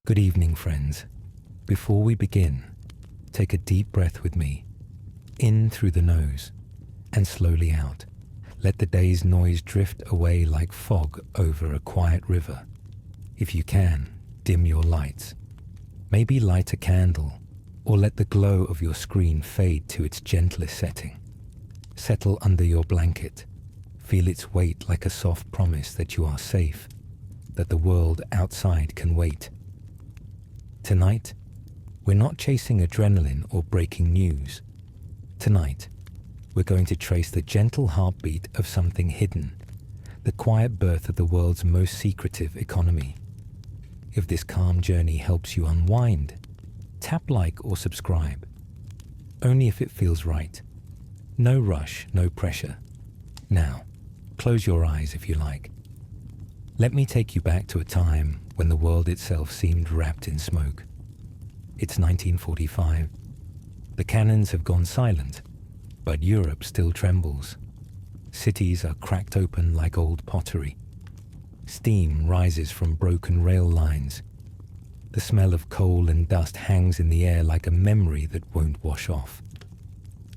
Good evening, friends. Before we begin, take a deep breath with me, in through the nose and slowly out. Let the day's noise drift away like fog over a quiet river. If you can, dim your lights. Maybe light a candle or let the glow of your screen fade to its gentlest setting. Settle under your blanket. Feel its weight like a soft promise that you are safe, that the world outside can wait. Tonight, we're not chasing adrenaline or breaking news. Tonight, we're going to trace the gentle heartbeat of something hidden, the quiet birth of the world's most secretive economy. If this calm journey helps you unwind, tap like or subscribe. Only if it feels right. No rush, no pressure. Now, close your eyes if you like. Let me take you back to a time when the world itself seemed wrapped in smoke. It's 1945. The cannons have gone silent, but Europe still trembles. Cities are cracked open like old pottery. Steam rises from broken rail lines. The smell of coal and dust hangs in the air like a memory that won't wash off.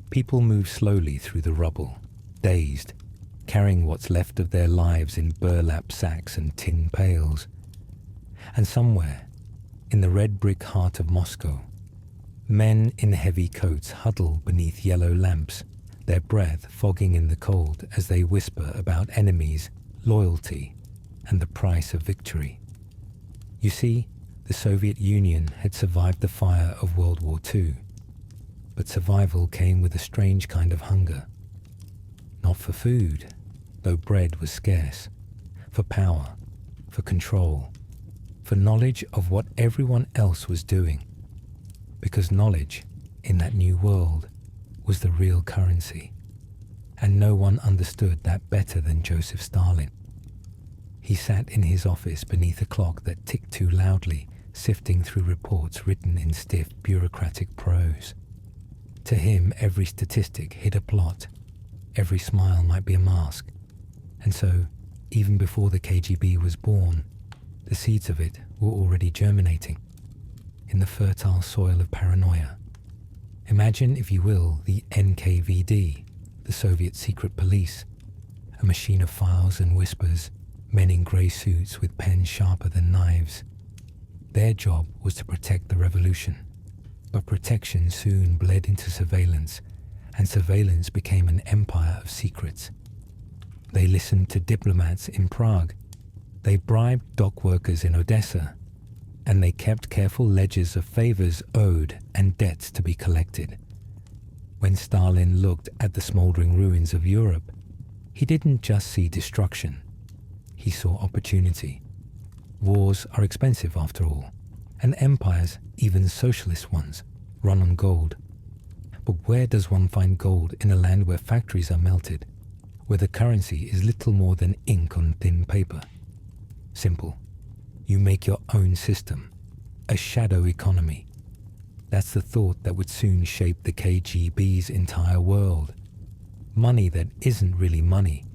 People move slowly through the rubble, dazed, carrying what's left of their lives in burlap sacks and tin pails. And somewhere, in the red brick heart of Moscow, men in heavy coats huddle beneath yellow lamps, their breath fogging in the cold as they whisper about enemies, loyalty, and the price of victory. You see, the Soviet Union had survived the fire of World War II, but survival came with a strange kind of hunger. Not for food, though bread was scarce, for power, for control, for knowledge of what everyone else was doing, because knowledge, in that new world, was the real currency, and no one understood that better than Joseph Stalin. He sat in his office beneath a clock that ticked too loudly, sifting through reports written in stiff bureaucratic prose. To him, every statistic hid a plot, every smile might be a mask, and so, even before the KGB was born, the seeds of it were already germinating in the fertile soil of paranoia. Imagine, if you will, the NKVD, the Soviet secret police, a machine of files and whispers, men in grey suits with pens sharper than knives. Their job was to protect the revolution, but protection soon bled into surveillance, and surveillance became an empire of secrets. They listened to diplomats in Prague. They bribed dock workers in Odessa, and they kept careful ledgers of favors owed and debts to be collected. When Stalin looked at the smoldering ruins of Europe, he didn't just see destruction. He saw opportunity. Wars are expensive after all, and empires, even socialist ones, run on gold. But where does one find gold in a land where factories are melted, where the currency is little more than ink on thin paper? Simple. You make your own system, a shadow economy. That's the thought that would soon shape the KGB's entire world. Money that isn't really money.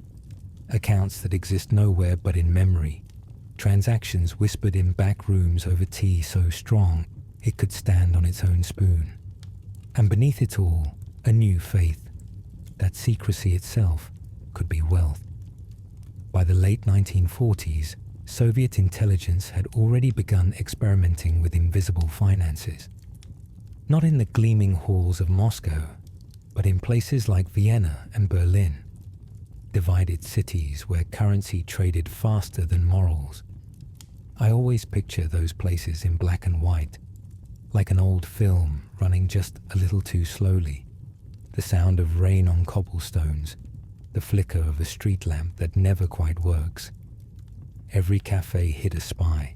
Accounts that exist nowhere but in memory. Transactions whispered in back rooms over tea so strong it could stand on its own spoon. And beneath it all, a new faith, that secrecy itself could be wealth. By the late 1940s, Soviet intelligence had already begun experimenting with invisible finances. Not in the gleaming halls of Moscow, but in places like Vienna and Berlin. Divided cities where currency traded faster than morals. I always picture those places in black and white, like an old film running just a little too slowly. The sound of rain on cobblestones, the flicker of a street lamp that never quite works. Every cafe hid a spy,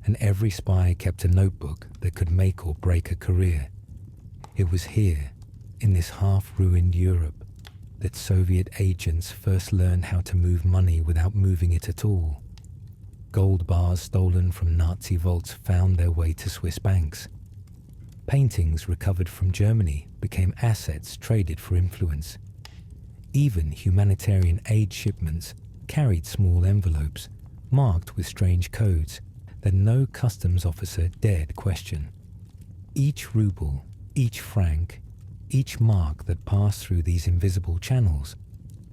and every spy kept a notebook that could make or break a career. It was here, in this half-ruined Europe, that Soviet agents first learned how to move money without moving it at all. Gold bars stolen from Nazi vaults found their way to Swiss banks. Paintings recovered from Germany became assets traded for influence. Even humanitarian aid shipments carried small envelopes, marked with strange codes, that no customs officer dared question. Each ruble, each franc, each mark that passed through these invisible channels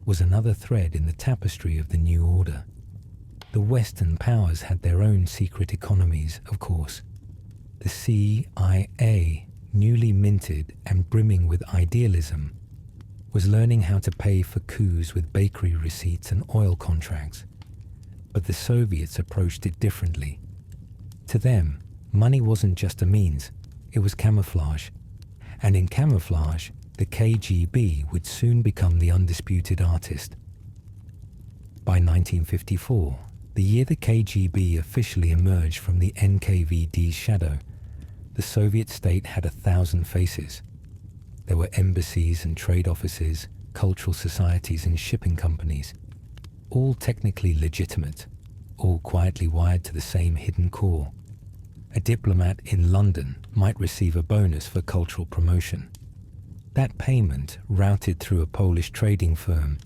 was another thread in the tapestry of the new order. The Western powers had their own secret economies, of course. The CIA, newly minted and brimming with idealism, was learning how to pay for coups with bakery receipts and oil contracts. But the Soviets approached it differently. To them, money wasn't just a means, it was camouflage. And in camouflage, the KGB would soon become the undisputed artist. By 1954, the year the KGB officially emerged from the NKVD's shadow, the Soviet state had 1,000 faces. There were embassies and trade offices, cultural societies and shipping companies, all technically legitimate, all quietly wired to the same hidden core. A diplomat in London might receive a bonus for cultural promotion. That payment, routed through a Polish trading firm,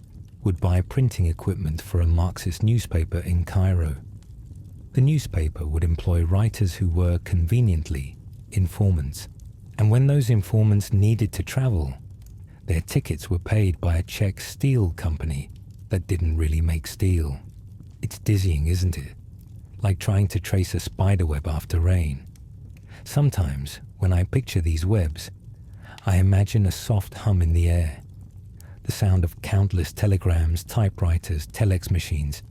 would buy printing equipment for a Marxist newspaper in Cairo. The newspaper would employ writers who were, conveniently, informants. And when those informants needed to travel, their tickets were paid by a Czech steel company that didn't really make steel. It's dizzying, isn't it? Like trying to trace a spiderweb after rain. Sometimes, when I picture these webs, I imagine a soft hum in the air. The sound of countless telegrams, typewriters, telex machines.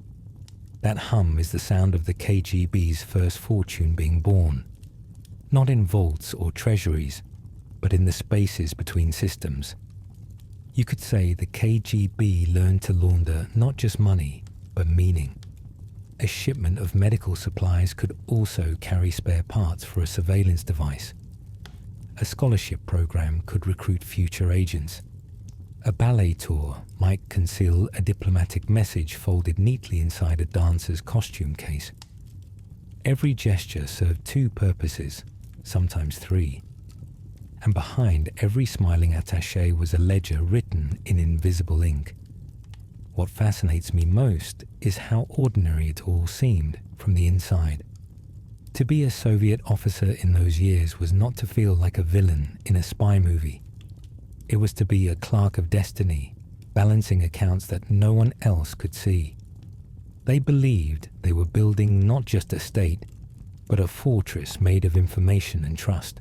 That hum is the sound of the KGB's first fortune being born. Not in vaults or treasuries, but in the spaces between systems. You could say the KGB learned to launder not just money, but meaning. A shipment of medical supplies could also carry spare parts for a surveillance device. A scholarship program could recruit future agents. A ballet tour might conceal a diplomatic message folded neatly inside a dancer's costume case. Every gesture served two purposes, sometimes three. And behind every smiling attaché was a ledger written in invisible ink. What fascinates me most is how ordinary it all seemed from the inside. To be a Soviet officer in those years was not to feel like a villain in a spy movie. It was to be a clerk of destiny, balancing accounts that no one else could see. They believed they were building not just a state, but a fortress made of information and trust.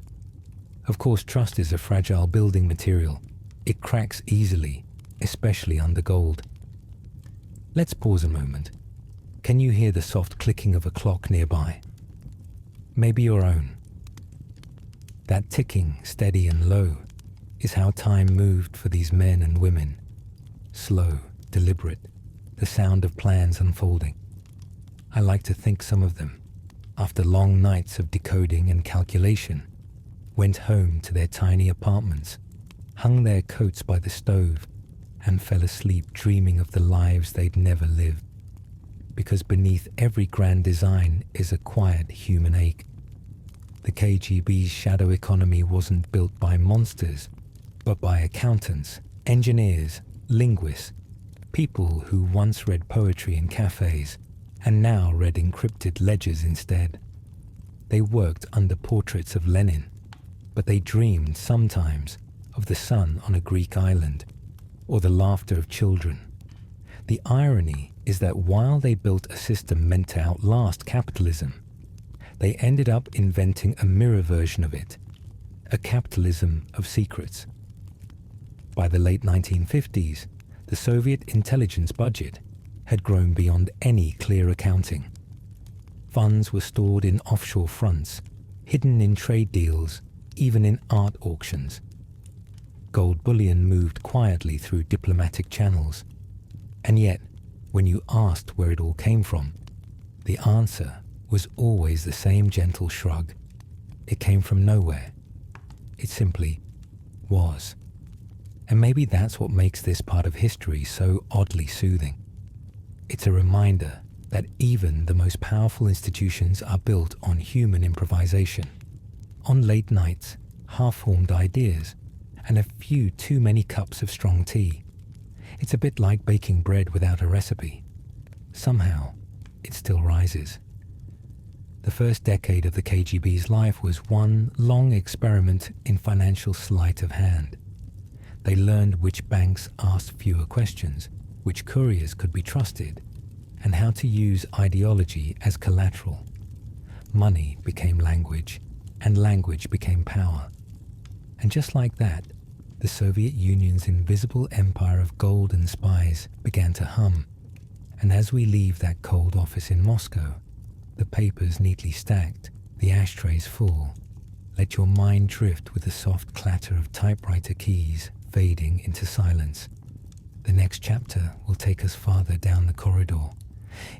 Of course, trust is a fragile building material. It cracks easily, especially under gold. Let's pause a moment. Can you hear the soft clicking of a clock nearby? Maybe your own. That ticking, steady and low, is how time moved for these men and women. Slow, deliberate, the sound of plans unfolding. I like to think some of them, after long nights of decoding and calculation, went home to their tiny apartments, hung their coats by the stove, and fell asleep dreaming of the lives they'd never lived. Because beneath every grand design is a quiet human ache. The KGB's shadow economy wasn't built by monsters, but by accountants, engineers, linguists, people who once read poetry in cafes and now read encrypted ledgers instead. They worked under portraits of Lenin, but they dreamed sometimes of the sun on a Greek island or the laughter of children. The irony is that while they built a system meant to outlast capitalism, they ended up inventing a mirror version of it, a capitalism of secrets. By the late 1950s, the Soviet intelligence budget had grown beyond any clear accounting. Funds were stored in offshore fronts, hidden in trade deals, even in art auctions. Gold bullion moved quietly through diplomatic channels. And yet, when you asked where it all came from, the answer was always the same gentle shrug. It came from nowhere. It simply was. And maybe that's what makes this part of history so oddly soothing. It's a reminder that even the most powerful institutions are built on human improvisation, on late nights, half-formed ideas, and a few too many cups of strong tea. It's a bit like baking bread without a recipe. Somehow, it still rises. The first decade of the KGB's life was one long experiment in financial sleight of hand. They learned which banks asked fewer questions, which couriers could be trusted, and how to use ideology as collateral. Money became language, and language became power. And just like that, the Soviet Union's invisible empire of gold and spies began to hum. And as we leave that cold office in Moscow, the papers neatly stacked, the ashtrays full, let your mind drift with the soft clatter of typewriter keys fading into silence. The next chapter will take us farther down the corridor,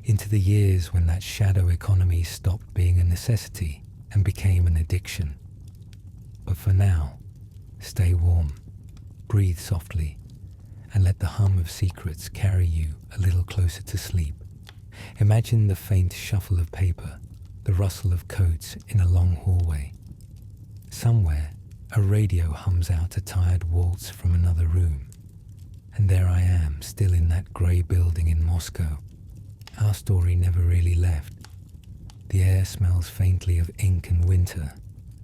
into the years when that shadow economy stopped being a necessity and became an addiction. But for now, stay warm, breathe softly, and let the hum of secrets carry you a little closer to sleep. Imagine the faint shuffle of paper, the rustle of coats in a long hallway. Somewhere, a radio hums out a tired waltz from another room. And there I am, still in that grey building in Moscow. Our story never really left. The air smells faintly of ink and winter,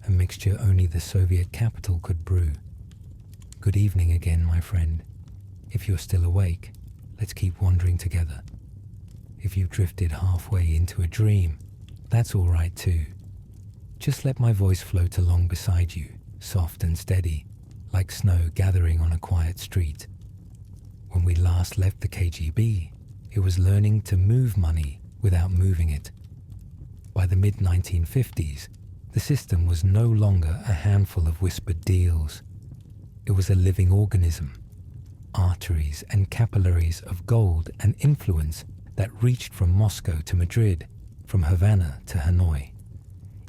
a mixture only the Soviet capital could brew. Good evening again, my friend. If you're still awake, let's keep wandering together. If you've drifted halfway into a dream, that's all right too. Just let my voice float along beside you, soft and steady, like snow gathering on a quiet street. When we last left the KGB, it was learning to move money without moving it. By the mid-1950s, the system was no longer a handful of whispered deals. It was a living organism, arteries and capillaries of gold and influence that reached from Moscow to Madrid, from Havana to Hanoi.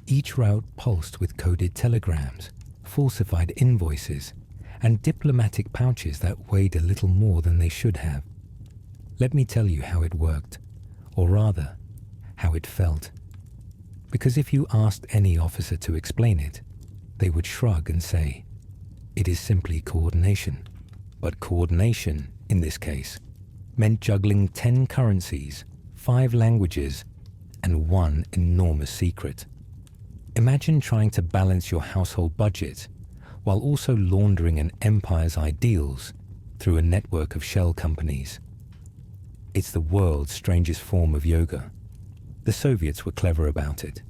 Each route pulsed with coded telegrams, falsified invoices, and diplomatic pouches that weighed a little more than they should have. Let me tell you how it worked, or rather, how it felt. Because if you asked any officer to explain it, they would shrug and say, "It is simply coordination." But coordination, in this case, meant juggling 10 currencies, 5 languages, and one enormous secret. Imagine trying to balance your household budget while also laundering an empire's ideals through a network of shell companies. It's the world's strangest form of yoga. The Soviets were clever about it.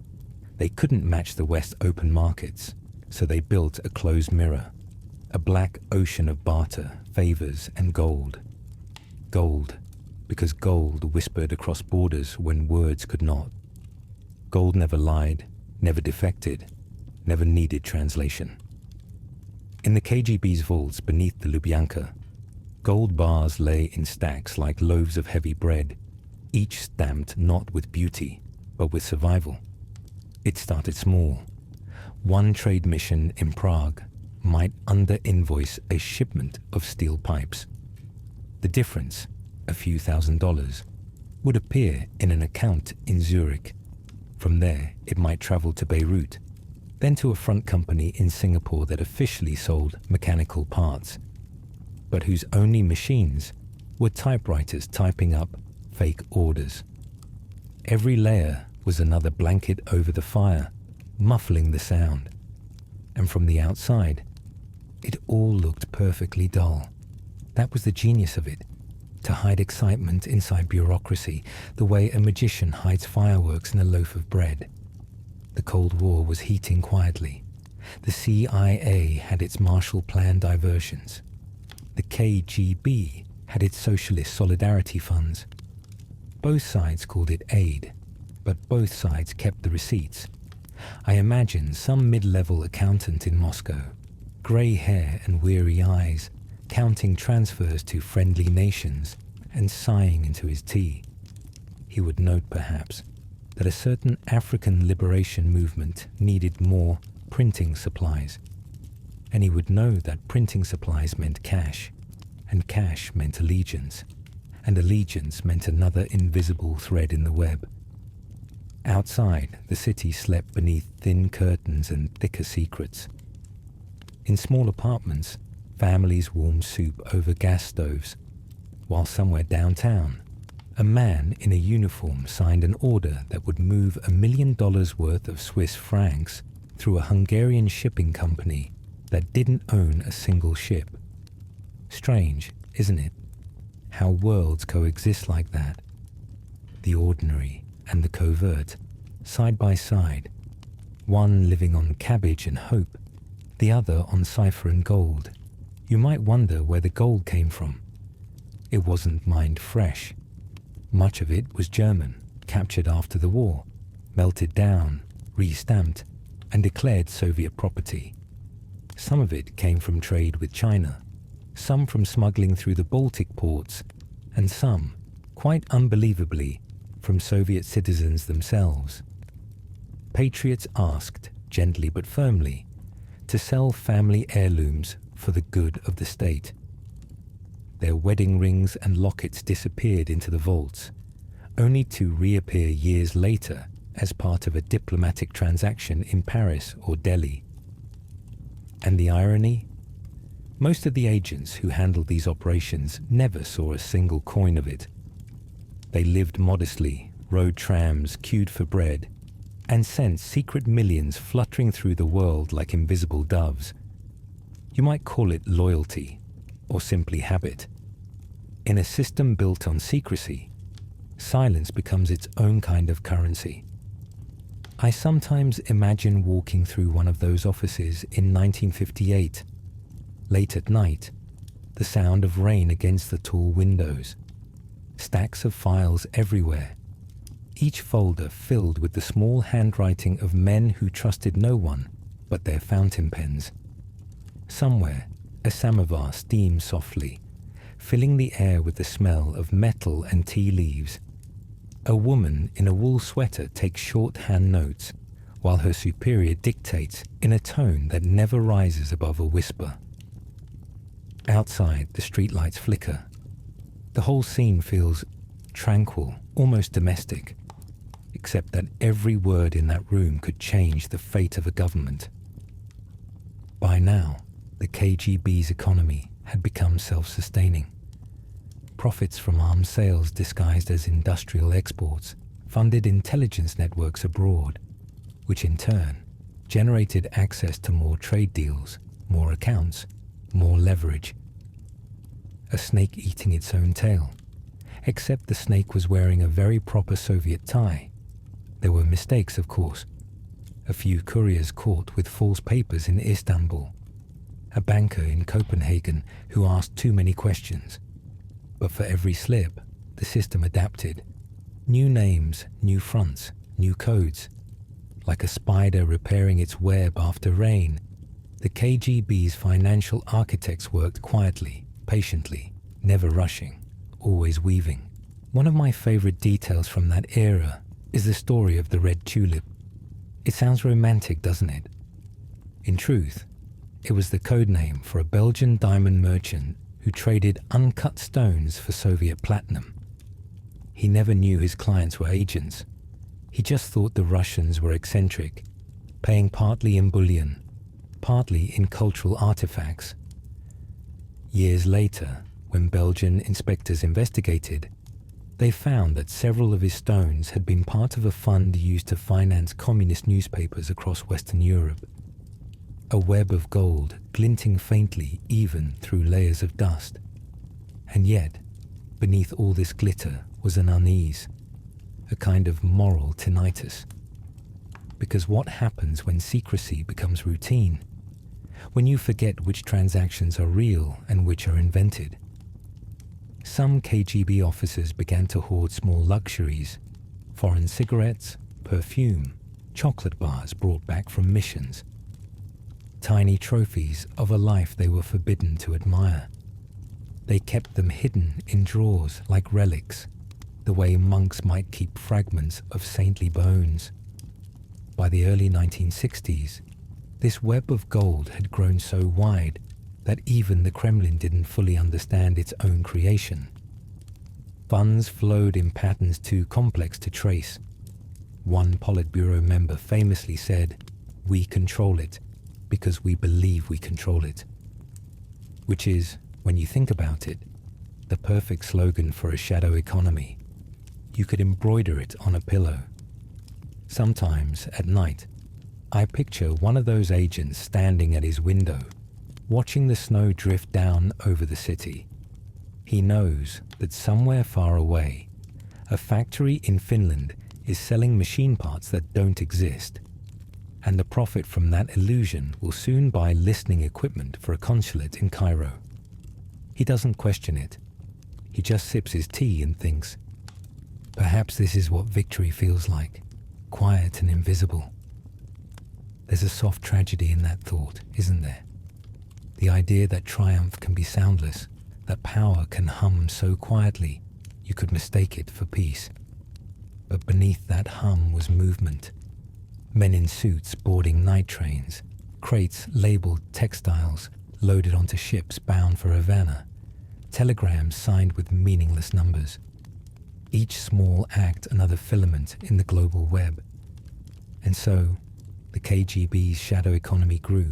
They couldn't match the West's open markets, so they built a closed mirror, a black ocean of barter, favors, and gold. Gold, because gold whispered across borders when words could not. Gold never lied, never defected, never needed translation. In the KGB's vaults beneath the Lubyanka, gold bars lay in stacks like loaves of heavy bread, each stamped not with beauty, but with survival. It started small. One trade mission in Prague might under-invoice a shipment of steel pipes. The difference, a few $1,000s, would appear in an account in Zurich. From there, it might travel to Beirut, then to a front company in Singapore that officially sold mechanical parts, but whose only machines were typewriters typing up fake orders. Every layer was another blanket over the fire, muffling the sound. And from the outside, it all looked perfectly dull. That was the genius of it, to hide excitement inside bureaucracy, the way a magician hides fireworks in a loaf of bread. The Cold War was heating quietly. The CIA had its Marshall Plan diversions. The KGB had its socialist solidarity funds. Both sides called it aid, but both sides kept the receipts. I imagine some mid-level accountant in Moscow, grey hair and weary eyes, counting transfers to friendly nations and sighing into his tea. He would note, perhaps, that a certain African liberation movement needed more printing supplies. And he would know that printing supplies meant cash, and cash meant allegiance, and allegiance meant another invisible thread in the web. Outside, the city slept beneath thin curtains and thicker secrets. In small apartments, families warmed soup over gas stoves, while somewhere downtown, a man in a uniform signed an order that would move $1 million worth of Swiss francs through a Hungarian shipping company that didn't own a single ship. Strange, isn't it? How worlds coexist like that. The ordinary and the covert, side by side, one living on cabbage and hope, the other on cipher and gold. You might wonder where the gold came from. It wasn't mined fresh. Much of it was German, captured after the war, melted down, re-stamped, and declared Soviet property. Some of it came from trade with China, some from smuggling through the Baltic ports, and some, quite unbelievably, from Soviet citizens themselves. Patriots asked, gently but firmly, to sell family heirlooms for the good of the state. Their wedding rings and lockets disappeared into the vaults, only to reappear years later as part of a diplomatic transaction in Paris or Delhi. And the irony? Most of the agents who handled these operations never saw a single coin of it. They lived modestly, rode trams, queued for bread, and sent secret millions fluttering through the world like invisible doves. You might call it loyalty, or simply habit. In a system built on secrecy, silence becomes its own kind of currency. I sometimes imagine walking through one of those offices in 1958, late at night, the sound of rain against the tall windows, stacks of files everywhere, each folder filled with the small handwriting of men who trusted no one but their fountain pens. Somewhere, a samovar steams softly, filling the air with the smell of metal and tea leaves. A woman in a wool sweater takes shorthand notes, while her superior dictates in a tone that never rises above a whisper. Outside, the streetlights flicker. The whole scene feels tranquil, almost domestic, except that every word in that room could change the fate of a government. By now, the KGB's economy had become self-sustaining. Profits from arms sales disguised as industrial exports funded intelligence networks abroad, which in turn generated access to more trade deals, more accounts, more leverage. A snake eating its own tail, except the snake was wearing a very proper Soviet tie. There were mistakes, of course. A few couriers caught with false papers in Istanbul. A banker in Copenhagen who asked too many questions. But for every slip, the system adapted. New names, new fronts, new codes. Like a spider repairing its web after rain, the KGB's financial architects worked quietly, patiently, never rushing, always weaving. One of my favorite details from that era is the story of the red tulip. It sounds romantic, doesn't it? In truth, it was the code name for a Belgian diamond merchant who traded uncut stones for Soviet platinum. He never knew his clients were agents. He just thought the Russians were eccentric, paying partly in bullion, partly in cultural artifacts. Years later, when Belgian inspectors investigated, they found that several of his stones had been part of a fund used to finance communist newspapers across Western Europe. A web of gold glinting faintly even through layers of dust. And yet, beneath all this glitter was an unease, a kind of moral tinnitus. Because what happens when secrecy becomes routine? When you forget which transactions are real and which are invented? Some KGB officers began to hoard small luxuries, foreign cigarettes, perfume, chocolate bars brought back from missions. Tiny trophies of a life they were forbidden to admire. They kept them hidden in drawers like relics, the way monks might keep fragments of saintly bones. By the early 1960s, this web of gold had grown so wide that even the Kremlin didn't fully understand its own creation. Funds flowed in patterns too complex to trace. One Politburo member famously said, "We control it because we believe we control it." Which is, when you think about it, the perfect slogan for a shadow economy. you could embroider it on a pillow. Sometimes, at night, I picture one of those agents standing at his window, watching the snow drift down over the city. He knows that somewhere far away, a factory in Finland is selling machine parts that don't exist, and the profit from that illusion will soon buy listening equipment for a consulate in Cairo. He doesn't question it. He just sips his tea and thinks, perhaps this is what victory feels like, quiet and invisible. There's a soft tragedy in that thought, isn't there? The idea that triumph can be soundless, that power can hum so quietly you could mistake it for peace. But beneath that hum was movement. Men in suits boarding night trains, crates labeled textiles loaded onto ships bound for Havana, telegrams signed with meaningless numbers. Each small act another filament in the global web. And so, the KGB's shadow economy grew,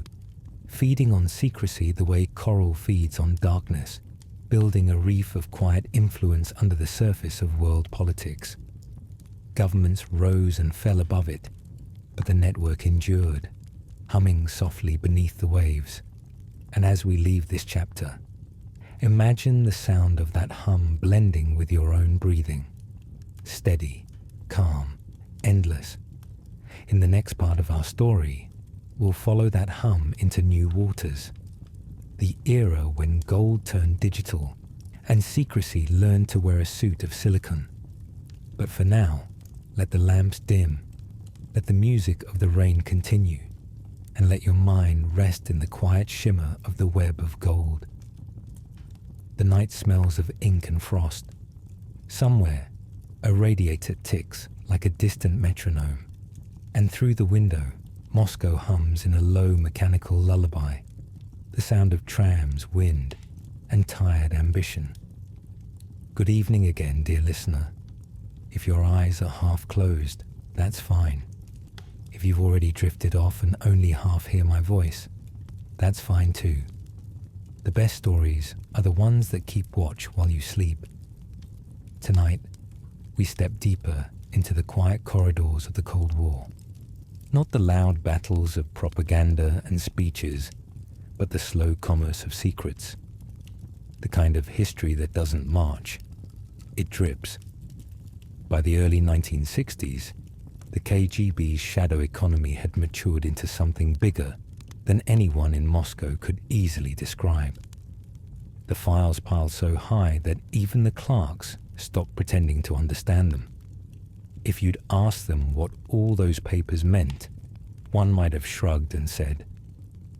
feeding on secrecy the way coral feeds on darkness, building a reef of quiet influence under the surface of world politics. Governments rose and fell above it, but the network endured, humming softly beneath the waves. And as we leave this chapter, imagine the sound of that hum blending with your own breathing. Steady, calm, endless. In the next part of our story, we'll follow that hum into new waters. The era when gold turned digital and secrecy learned to wear a suit of silicon. But for now, let the lamps dim, let the music of the rain continue, and let your mind rest in the quiet shimmer of the web of gold. The night smells of ink and frost. Somewhere, a radiator ticks like a distant metronome, and through the window, Moscow hums in a low mechanical lullaby, the sound of trams, wind, and tired ambition. Good evening again, dear listener. If your eyes are half closed, that's fine. If you've already drifted off and only half hear my voice, that's fine too. The best stories are the ones that keep watch while you sleep. Tonight, we step deeper into the quiet corridors of the Cold War. Not the loud battles of propaganda and speeches, but the slow commerce of secrets. The kind of history that doesn't march, it drips. By the early 1960s, the KGB's shadow economy had matured into something bigger than anyone in Moscow could easily describe. The files piled so high that even the clerks stopped pretending to understand them. If you'd asked them what all those papers meant, one might have shrugged and said,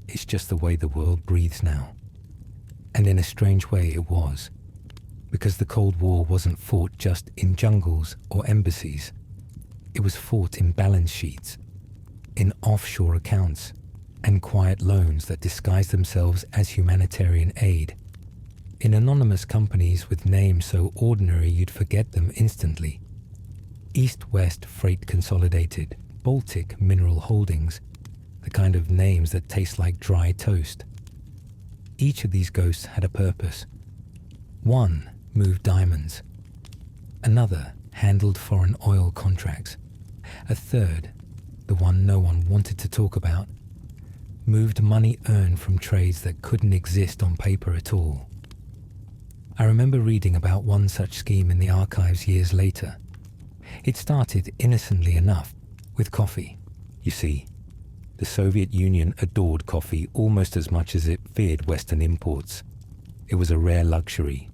"It's just the way the world breathes now." And in a strange way it was, because the Cold War wasn't fought just in jungles or embassies. It was fought in balance sheets, in offshore accounts, and quiet loans that disguised themselves as humanitarian aid, in anonymous companies with names so ordinary you'd forget them instantly. East-West Freight Consolidated, Baltic Mineral Holdings, the kind of names that taste like dry toast. Each of these ghosts had a purpose. One moved diamonds. Another handled foreign oil contracts. A third, the one no one wanted to talk about, moved money earned from trades that couldn't exist on paper at all. I remember reading about one such scheme in the archives years later. It started innocently enough with coffee. You see, the Soviet Union adored coffee almost as much as it feared Western imports. It was a rare luxury,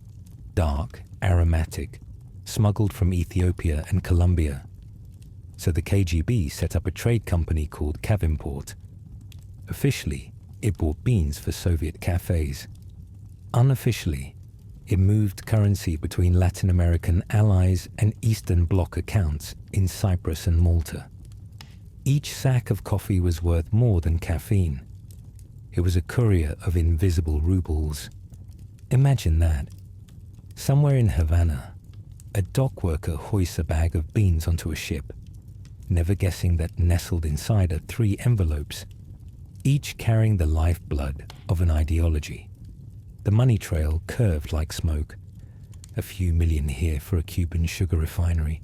dark, aromatic, smuggled from Ethiopia and Colombia. So the KGB set up a trade company called Kavimport. Officially, it bought beans for Soviet cafes. Unofficially, it moved currency between Latin American allies and Eastern Bloc accounts in Cyprus and Malta. Each sack of coffee was worth more than caffeine. It was a courier of invisible rubles. Imagine that. Somewhere in Havana, a dock worker hoists a bag of beans onto a ship, never guessing that nestled inside are 3 envelopes, each carrying the lifeblood of an ideology. The money trail curved like smoke. A few million here for a Cuban sugar refinery.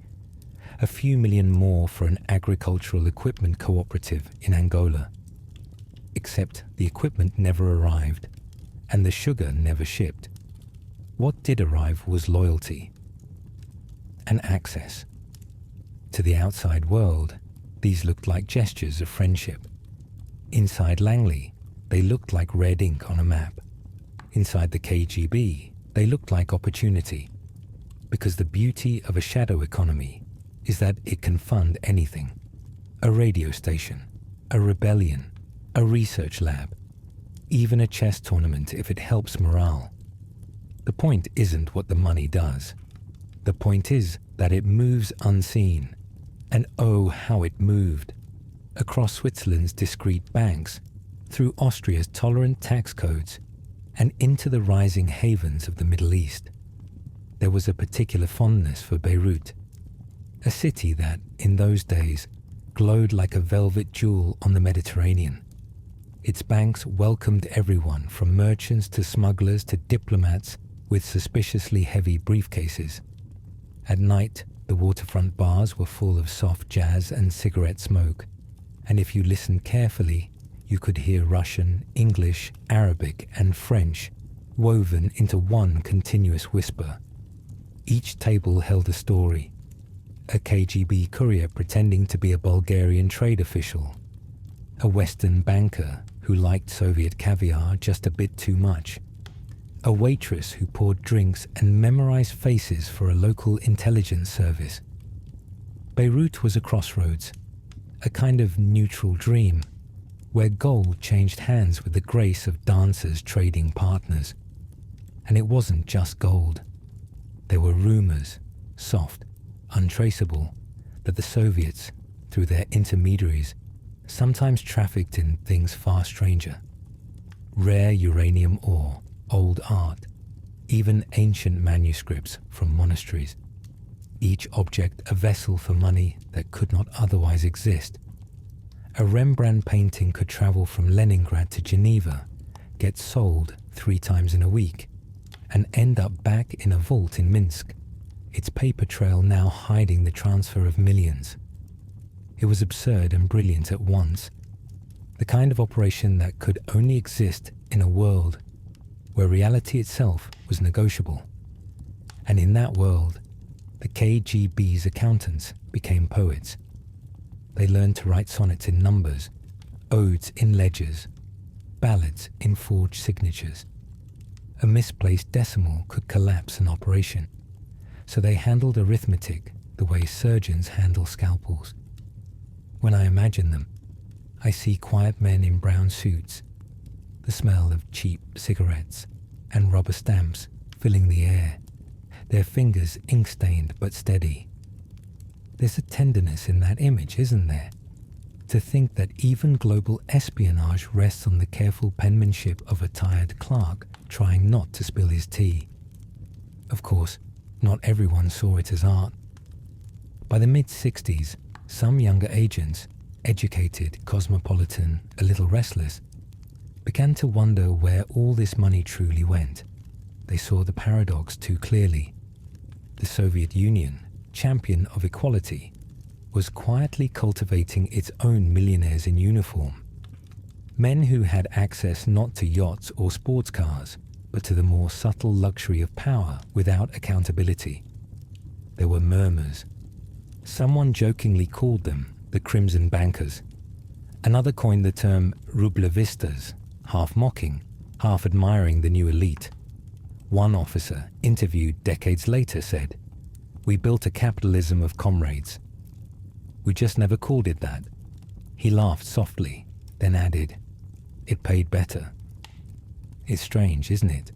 A few million more for an agricultural equipment cooperative in Angola. Except the equipment never arrived, and the sugar never shipped. What did arrive was loyalty and access. To the outside world, these looked like gestures of friendship. Inside Langley, they looked like red ink on a map. Inside the KGB, they looked like opportunity. Because the beauty of a shadow economy is that it can fund anything. A radio station, a rebellion, a research lab, even a chess tournament if it helps morale. The point isn't what the money does. The point is that it moves unseen. And oh, how it moved. Across Switzerland's discreet banks, through Austria's tolerant tax codes, and into the rising havens of the Middle East. There was a particular fondness for Beirut, a city that, in those days, glowed like a velvet jewel on the Mediterranean. Its banks welcomed everyone from merchants to smugglers to diplomats with suspiciously heavy briefcases. At night, the waterfront bars were full of soft jazz and cigarette smoke, and if you listened carefully, you could hear Russian, English, Arabic, and French woven into one continuous whisper. Each table held a story. A KGB courier pretending to be a Bulgarian trade official. A Western banker who liked Soviet caviar just a bit too much. A waitress who poured drinks and memorized faces for a local intelligence service. Beirut was a crossroads, a kind of neutral dream, where gold changed hands with the grace of dancers trading partners. And it wasn't just gold. There were rumors, soft, untraceable, that the Soviets, through their intermediaries, sometimes trafficked in things far stranger. Rare uranium ore, old art, even ancient manuscripts from monasteries. Each object a vessel for money that could not otherwise exist. A Rembrandt painting could travel from Leningrad to Geneva, get sold 3 times in a week, and end up back in a vault in Minsk, its paper trail now hiding the transfer of millions. It was absurd and brilliant at once, the kind of operation that could only exist in a world where reality itself was negotiable. And in that world, the KGB's accountants became poets. They learned to write sonnets in numbers, odes in ledgers, ballads in forged signatures. A misplaced decimal could collapse an operation, so they handled arithmetic the way surgeons handle scalpels. When I imagine them, I see quiet men in brown suits, the smell of cheap cigarettes and rubber stamps filling the air, their fingers ink-stained but steady. There's a tenderness in that image, isn't there? To think that even global espionage rests on the careful penmanship of a tired clerk trying not to spill his tea. Of course, not everyone saw it as art. By the mid-60s, some younger agents, educated, cosmopolitan, a little restless, began to wonder where all this money truly went. They saw the paradox too clearly. The Soviet Union, champion of equality, was quietly cultivating its own millionaires in uniform. Men who had access not to yachts or sports cars, but to the more subtle luxury of power without accountability. There were murmurs. Someone jokingly called them the Crimson Bankers. Another coined the term rublevistas, half mocking, half admiring the new elite. One officer, interviewed decades later, said, "We built a capitalism of comrades. We just never called it that." He laughed softly, then added, "It paid better." It's strange, isn't it?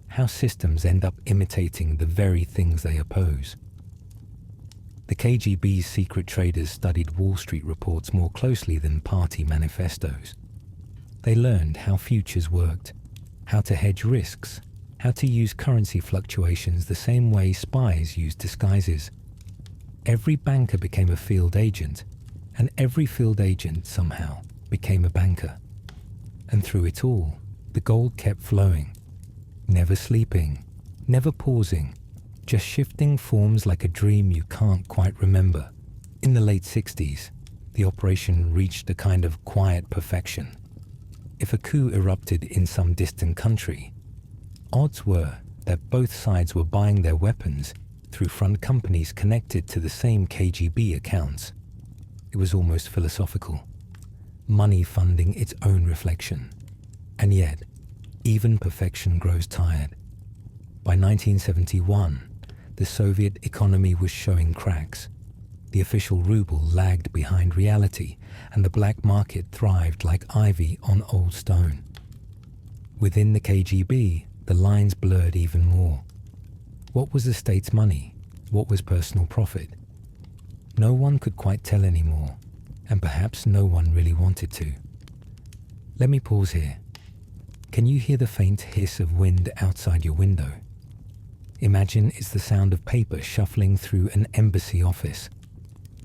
How systems end up imitating the very things they oppose. The KGB's secret traders studied Wall Street reports more closely than party manifestos. They learned how futures worked, how to hedge risks, how to use currency fluctuations the same way spies use disguises. Every banker became a field agent, and every field agent somehow became a banker. And through it all, the gold kept flowing, never sleeping, never pausing, just shifting forms like a dream you can't quite remember. In the late 60s, the operation reached a kind of quiet perfection. If a coup erupted in some distant country, odds were that both sides were buying their weapons through front companies connected to the same KGB accounts. It was almost philosophical, money funding its own reflection. And yet, even perfection grows tired. By 1971, the Soviet economy was showing cracks. The official ruble lagged behind reality, and the black market thrived like ivy on old stone. Within the KGB, the lines blurred even more. What was the state's money? What was personal profit? No one could quite tell anymore, and perhaps no one really wanted to. Let me pause here. Can you hear the faint hiss of wind outside your window? Imagine it's the sound of paper shuffling through an embassy office,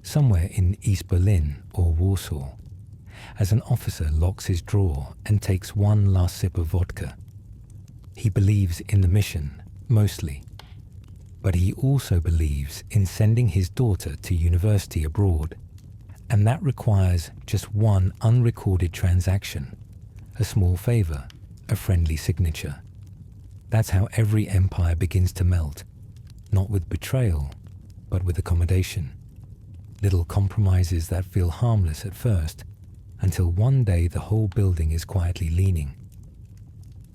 somewhere in East Berlin or Warsaw, as an officer locks his drawer and takes one last sip of vodka. He believes in the mission, mostly, but he also believes in sending his daughter to university abroad, and that requires just one unrecorded transaction, a small favor, a friendly signature. That's how every empire begins to melt, not with betrayal, but with accommodation. Little compromises that feel harmless at first, until one day the whole building is quietly leaning.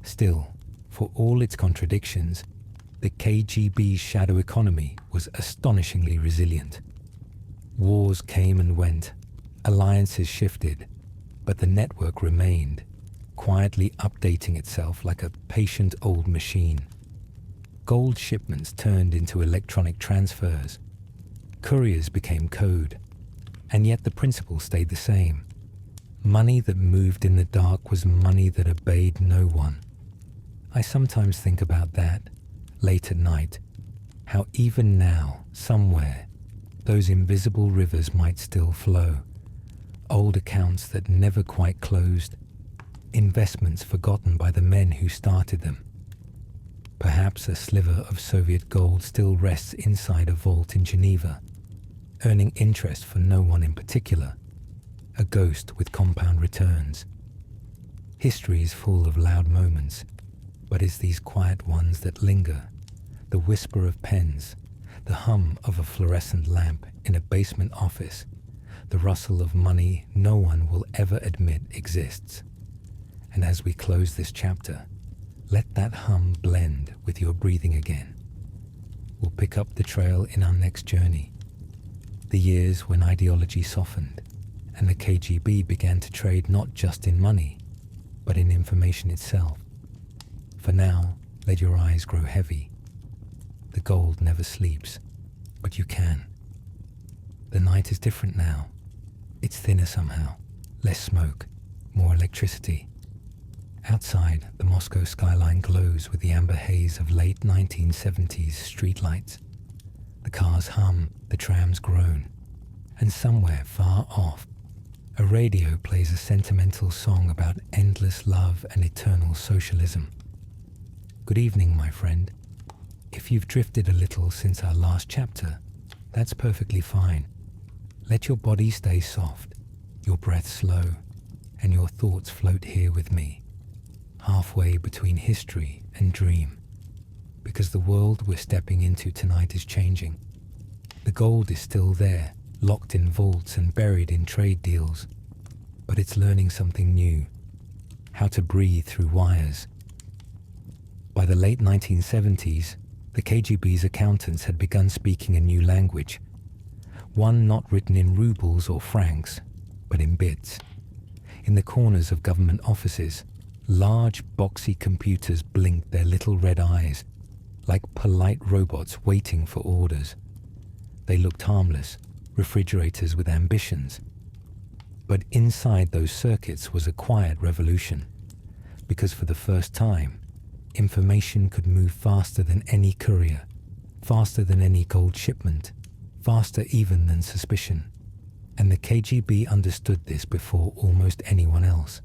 Still, for all its contradictions, the KGB's shadow economy was astonishingly resilient. Wars came and went, alliances shifted, but the network remained, quietly updating itself like a patient old machine. Gold shipments turned into electronic transfers. Couriers became code, and yet the principle stayed the same. Money that moved in the dark was money that obeyed no one. I sometimes think about that, late at night, how even now, somewhere, those invisible rivers might still flow. Old accounts that never quite closed, investments forgotten by the men who started them. Perhaps a sliver of Soviet gold still rests inside a vault in Geneva, earning interest for no one in particular, a ghost with compound returns. History is full of loud moments, but it's these quiet ones that linger, the whisper of pens, the hum of a fluorescent lamp in a basement office, the rustle of money no one will ever admit exists. And as we close this chapter, let that hum blend with your breathing again. We'll pick up the trail in our next journey, the years when ideology softened and the KGB began to trade not just in money, but in information itself. For now, let your eyes grow heavy. The gold never sleeps, but you can. The night is different now. It's thinner somehow, less smoke, more electricity. Outside, the Moscow skyline glows with the amber haze of late 1970s streetlights. The cars hum, the trams groan, and somewhere far off, a radio plays a sentimental song about endless love and eternal socialism. Good evening, my friend. If you've drifted a little since our last chapter, that's perfectly fine. Let your body stay soft, your breath slow, and your thoughts float here with me, halfway between history and dream, because the world we're stepping into tonight is changing. The gold is still there, locked in vaults and buried in trade deals, but it's learning something new, how to breathe through wires. By the late 1970s, the KGB's accountants had begun speaking a new language, one not written in rubles or francs, but in bits. In the corners of government offices, large boxy computers blinked their little red eyes, like polite robots waiting for orders. They looked harmless, refrigerators with ambitions. But inside those circuits was a quiet revolution, because for the first time, information could move faster than any courier, faster than any gold shipment, faster even than suspicion. And the KGB understood this before almost anyone else.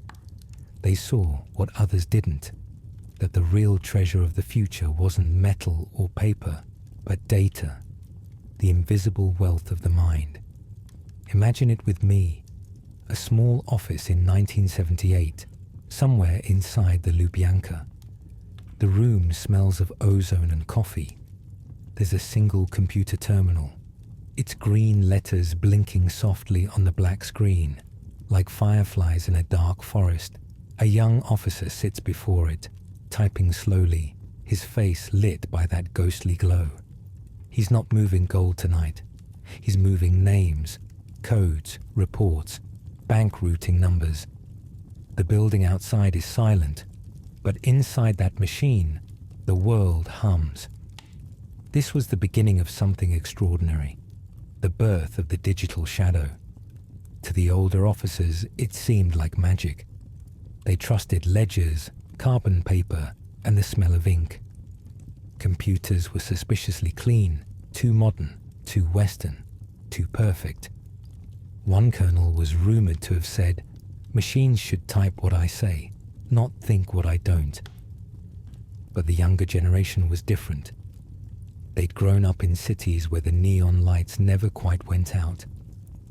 They saw what others didn't, that the real treasure of the future wasn't metal or paper, but data, the invisible wealth of the mind. Imagine it with me, a small office in 1978, somewhere inside the Lubyanka. The room smells of ozone and coffee. There's a single computer terminal, its green letters blinking softly on the black screen, like fireflies in a dark forest. A young officer sits before it, typing slowly, his face lit by that ghostly glow. He's not moving gold tonight. He's moving names, codes, reports, bank routing numbers. The building outside is silent, but inside that machine, the world hums. This was the beginning of something extraordinary, the birth of the digital shadow. To the older officers, it seemed like magic. They trusted ledgers, carbon paper, and the smell of ink. Computers were suspiciously clean, too modern, too Western, too perfect. One colonel was rumored to have said, "Machines should type what I say, not think what I don't." But the younger generation was different. They'd grown up in cities where the neon lights never quite went out,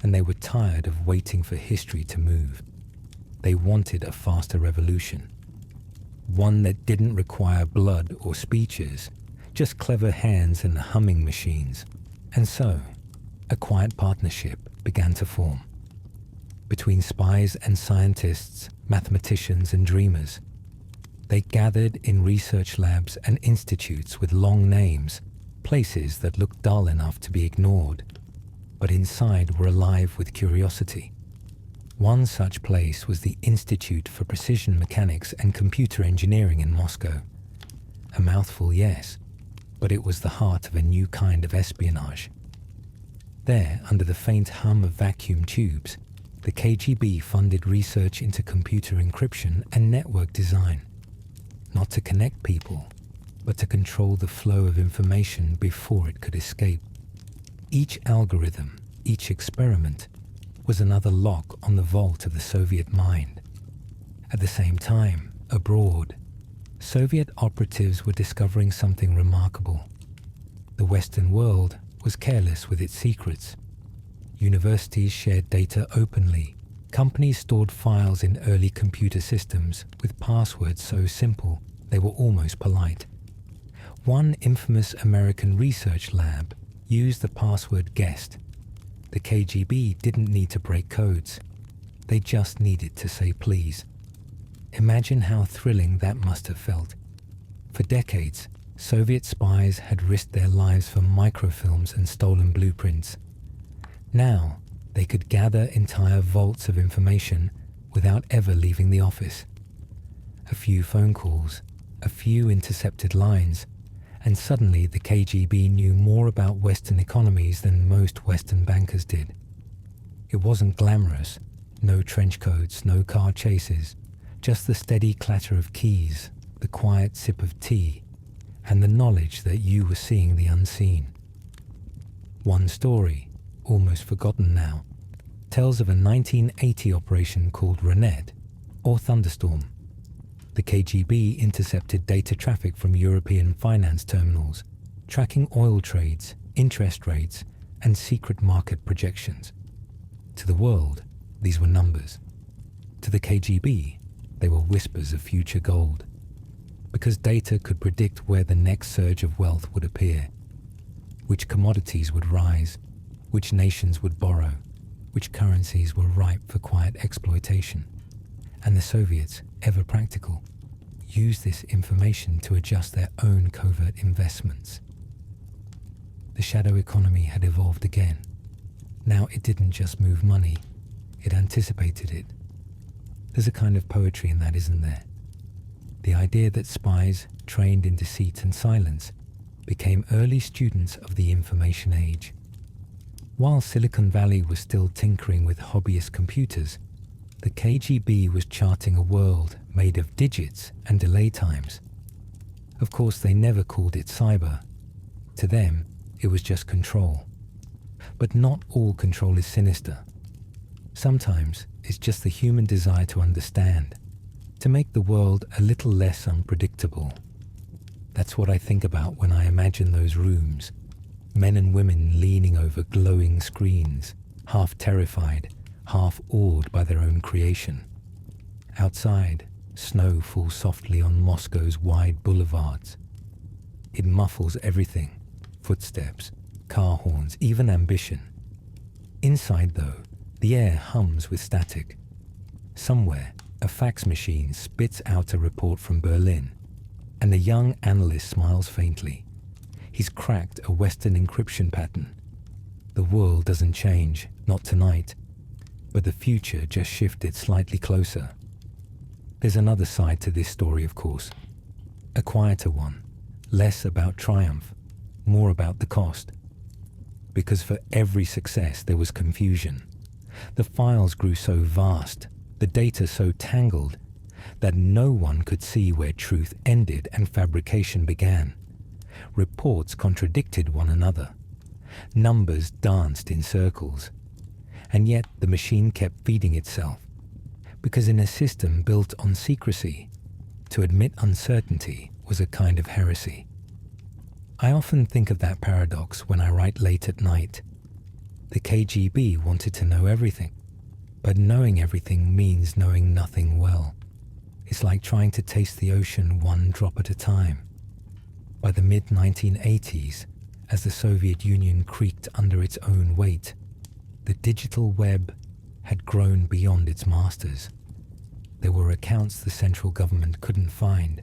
and they were tired of waiting for history to move. They wanted a faster revolution, one that didn't require blood or speeches, just clever hands and humming machines. And so, a quiet partnership began to form. Between spies and scientists, mathematicians and dreamers, they gathered in research labs and institutes with long names, places that looked dull enough to be ignored, but inside were alive with curiosity. One such place was the Institute for Precision Mechanics and Computer Engineering in Moscow. A mouthful, yes, but it was the heart of a new kind of espionage. There, under the faint hum of vacuum tubes, the KGB funded research into computer encryption and network design, not to connect people, but to control the flow of information before it could escape. Each algorithm, each experiment, was another lock on the vault of the Soviet mind. At the same time, abroad, Soviet operatives were discovering something remarkable. The Western world was careless with its secrets. Universities shared data openly. Companies stored files in early computer systems with passwords so simple they were almost polite. One infamous American research lab used the password guessed. The KGB didn't need to break codes. They just needed to say please. Imagine how thrilling that must have felt. For decades, Soviet spies had risked their lives for microfilms and stolen blueprints. Now, they could gather entire vaults of information without ever leaving the office. A few phone calls, a few intercepted lines, and suddenly the KGB knew more about Western economies than most Western bankers did. It wasn't glamorous, no trench coats, no car chases, just the steady clatter of keys, the quiet sip of tea, and the knowledge that you were seeing the unseen. One story, almost forgotten now, tells of a 1980 operation called Renette, or Thunderstorm. The KGB intercepted data traffic from European finance terminals, tracking oil trades, interest rates, and secret market projections. To the world, these were numbers. To the KGB, they were whispers of future gold, because data could predict where the next surge of wealth would appear, which commodities would rise, which nations would borrow, which currencies were ripe for quiet exploitation. And the Soviets, ever practical, used this information to adjust their own covert investments. The shadow economy had evolved again. Now it didn't just move money, it anticipated it. There's a kind of poetry in that, isn't there? The idea that spies, trained in deceit and silence, became early students of the information age. While Silicon Valley was still tinkering with hobbyist computers, the KGB was charting a world made of digits and delay times. Of course, they never called it cyber. To them, it was just control. But not all control is sinister. Sometimes it's just the human desire to understand, to make the world a little less unpredictable. That's what I think about when I imagine those rooms, men and women leaning over glowing screens, half terrified, half awed by their own creation. Outside, snow falls softly on Moscow's wide boulevards. It muffles everything: footsteps, car horns, even ambition. Inside, though, the air hums with static. Somewhere, a fax machine spits out a report from Berlin, and a young analyst smiles faintly. He's cracked a Western encryption pattern. The world doesn't change, not tonight, but the future just shifted slightly closer. There's another side to this story, of course. A quieter one, less about triumph, more about the cost. Because for every success there was confusion. The files grew so vast, the data so tangled, that no one could see where truth ended and fabrication began. Reports contradicted one another. Numbers danced in circles. And yet the machine kept feeding itself. Because in a system built on secrecy, to admit uncertainty was a kind of heresy. I often think of that paradox when I write late at night. The KGB wanted to know everything, but knowing everything means knowing nothing well. It's like trying to taste the ocean one drop at a time. By the mid-1980s, as the Soviet Union creaked under its own weight, the digital web had grown beyond its masters. There were accounts the central government couldn't find,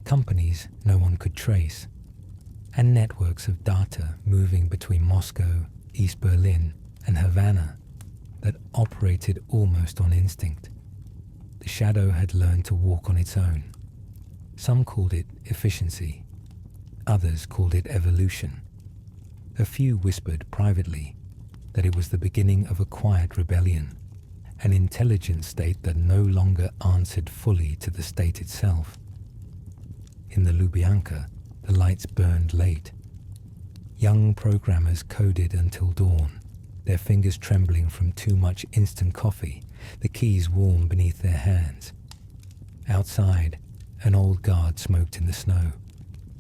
companies no one could trace, and networks of data moving between Moscow, East Berlin, and Havana that operated almost on instinct. The shadow had learned to walk on its own. Some called it efficiency. Others called it evolution. A few whispered privately that it was the beginning of a quiet rebellion, an intelligent state that no longer answered fully to the state itself. In the Lubyanka, the lights burned late. Young programmers coded until dawn, their fingers trembling from too much instant coffee, the keys warm beneath their hands. Outside, an old guard smoked in the snow,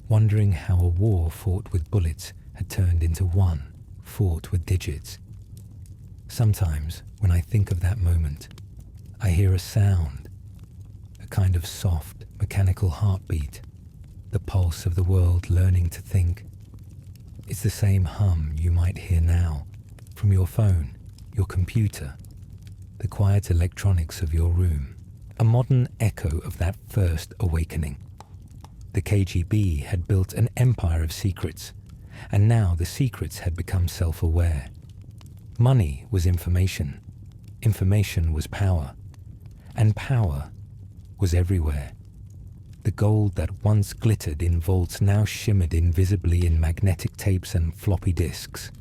wondering how a war fought with bullets had turned into one fought with digits. Sometimes, when I think of that moment, I hear a sound, a kind of soft, mechanical heartbeat, the pulse of the world learning to think. It's the same hum you might hear now, from your phone, your computer, the quiet electronics of your room, a modern echo of that first awakening. The KGB had built an empire of secrets, and now the secrets had become self-aware. Money was information, information was power, and power was everywhere. The gold that once glittered in vaults now shimmered invisibly in magnetic tapes and floppy disks.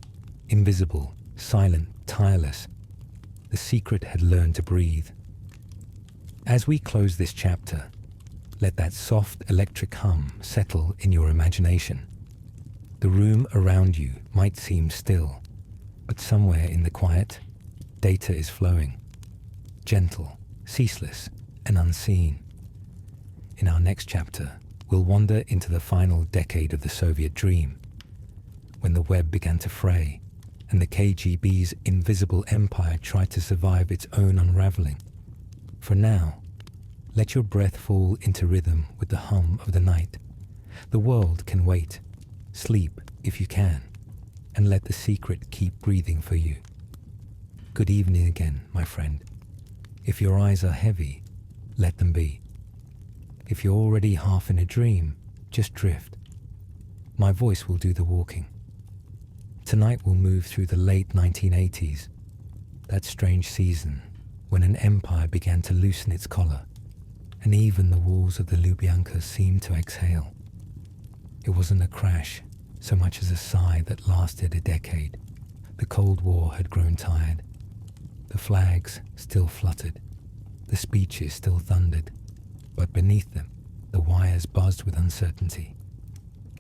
Invisible, silent, tireless. The secret had learned to breathe. As we close this chapter, let that soft electric hum settle in your imagination. The room around you might seem still, but somewhere in the quiet, data is flowing. Gentle, ceaseless, and unseen. In our next chapter, we'll wander into the final decade of the Soviet dream, when the web began to fray, and the KGB's invisible empire tried to survive its own unraveling. For now, let your breath fall into rhythm with the hum of the night. The world can wait. Sleep if you can, and let the secret keep breathing for you. Good evening again, my friend. If your eyes are heavy, let them be. If you're already half in a dream, just drift. My voice will do the walking. Tonight we'll move through the late 1980s, that strange season when an empire began to loosen its collar, and even the walls of the Lubyanka seemed to exhale. It wasn't a crash, so much as a sigh that lasted a decade. The Cold War had grown tired. The flags still fluttered. The speeches still thundered. But beneath them, the wires buzzed with uncertainty.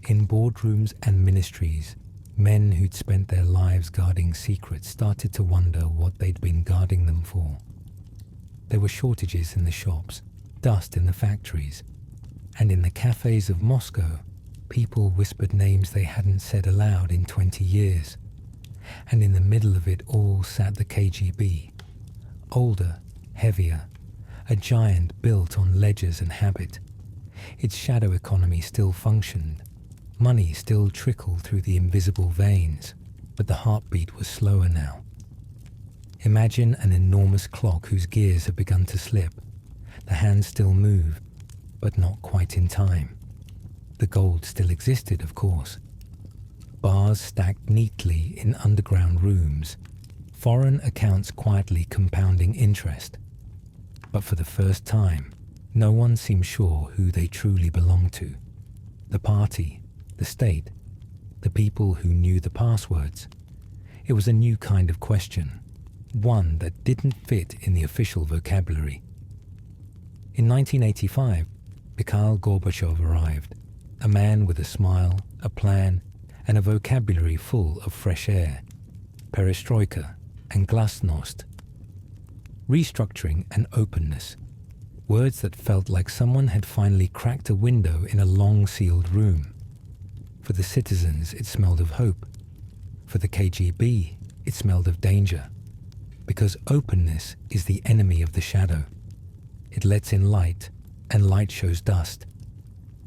In boardrooms and ministries, men who'd spent their lives guarding secrets started to wonder what they'd been guarding them for. There were shortages in the shops, dust in the factories, and in the cafes of Moscow, People whispered names they hadn't said aloud in 20 years. And in the middle of it all sat the KGB. Older, heavier, a giant built on ledgers and habit. Its shadow economy still functioned. Money still trickled through the invisible veins, but the heartbeat was slower now. Imagine an enormous clock whose gears have begun to slip. The hands still move, but not quite in time. The gold still existed, of course. Bars stacked neatly in underground rooms, foreign accounts quietly compounding interest. But for the first time, no one seemed sure who they truly belonged to. The party, the state, the people who knew the passwords. It was a new kind of question, one that didn't fit in the official vocabulary. In 1985, Mikhail Gorbachev arrived, a man with a smile, a plan, and a vocabulary full of fresh air, perestroika and glasnost, restructuring and openness, words that felt like someone had finally cracked a window in a long-sealed room. For the citizens, it smelled of hope. For the KGB, it smelled of danger, because openness is the enemy of the shadow. It lets in light, and light shows dust.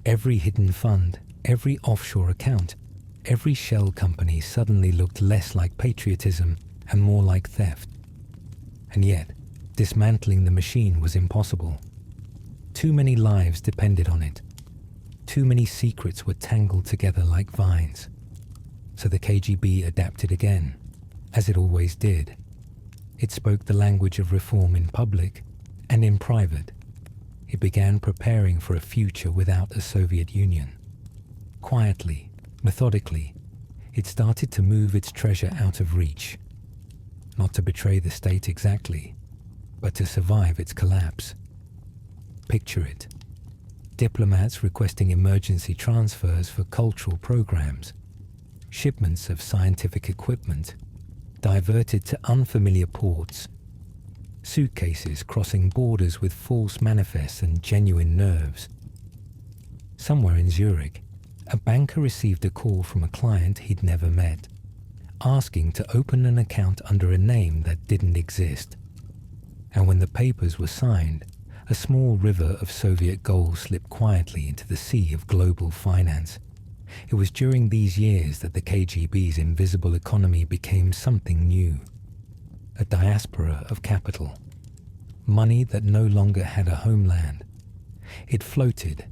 Every hidden fund, every offshore account, every shell company suddenly looked less like patriotism and more like theft. And yet, dismantling the machine was impossible. Too many lives depended on it. Too many secrets were tangled together like vines. So the KGB adapted again, as it always did. It spoke the language of reform in public and in private. It began preparing for a future without a Soviet Union. Quietly, methodically, it started to move its treasure out of reach. Not to betray the state exactly, but to survive its collapse. Picture it. Diplomats requesting emergency transfers for cultural programs. Shipments of scientific equipment diverted to unfamiliar ports. Suitcases crossing borders with false manifests and genuine nerves. Somewhere in Zurich, a banker received a call from a client he'd never met, asking to open an account under a name that didn't exist. And when the papers were signed, a small river of Soviet gold slipped quietly into the sea of global finance. It was during these years that the KGB's invisible economy became something new. A diaspora of capital. Money that no longer had a homeland. It floated,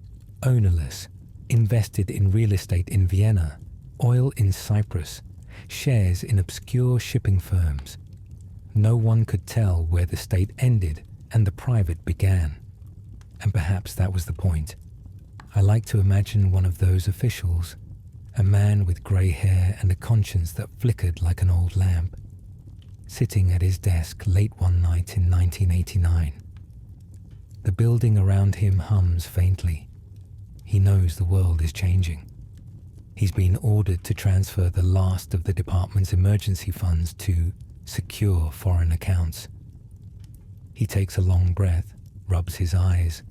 ownerless, invested in real estate in Vienna, oil in Cyprus, shares in obscure shipping firms. No one could tell where the state ended and the private began. And perhaps that was the point. I like to imagine one of those officials, a man with grey hair and a conscience that flickered like an old lamp, sitting at his desk late one night in 1989. The building around him hums faintly. He knows the world is changing. He's been ordered to transfer the last of the department's emergency funds to secure foreign accounts. He takes a long breath, rubs his eyes,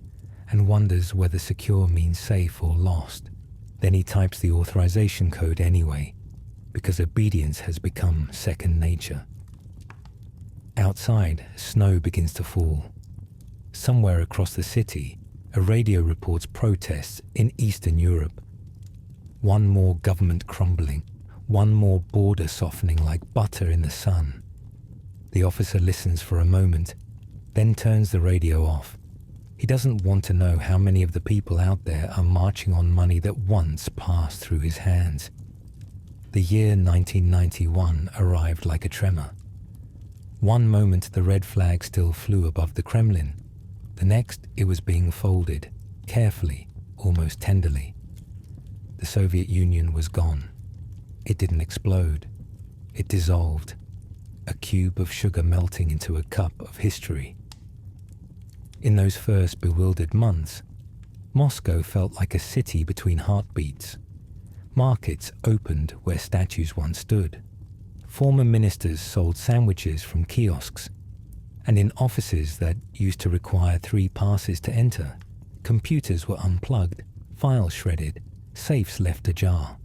and wonders whether secure means safe or lost. Then he types the authorization code anyway, because obedience has become second nature. Outside, snow begins to fall. Somewhere across the city, a radio reports protests in Eastern Europe. One more government crumbling, one more border softening like butter in the sun. The officer listens for a moment, then turns the radio off. He doesn't want to know how many of the people out there are marching on money that once passed through his hands. The year 1991 arrived like a tremor. One moment the red flag still flew above the Kremlin. The next it was being folded, carefully, almost tenderly. The Soviet Union was gone. It didn't explode. It dissolved. A cube of sugar melting into a cup of history. In those first bewildered months, Moscow felt like a city between heartbeats. Markets opened where statues once stood. Former ministers sold sandwiches from kiosks. And in offices that used to require 3 passes to enter, computers were unplugged, files shredded, safes left ajar.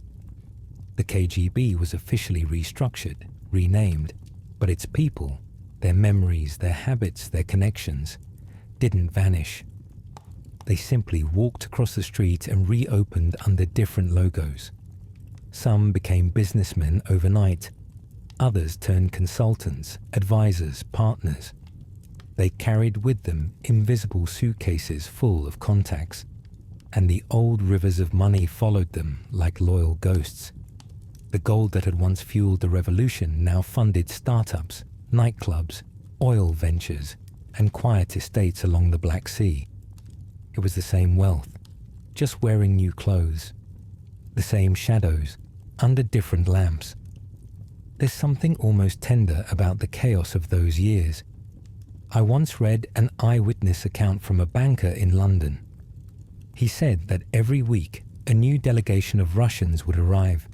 The KGB was officially restructured, renamed, but its people, their memories, their habits, their connections, didn't vanish. They simply walked across the street and reopened under different logos. Some became businessmen overnight. Others turned consultants, advisors, partners. They carried with them invisible suitcases full of contacts, and the old rivers of money followed them like loyal ghosts. The gold that had once fueled the revolution now funded startups, nightclubs, oil ventures, and quiet estates along the Black Sea. It was the same wealth, just wearing new clothes. The same shadows, under different lamps. There's something almost tender about the chaos of those years. I once read an eyewitness account from a banker in London. He said that every week a new delegation of Russians would arrive.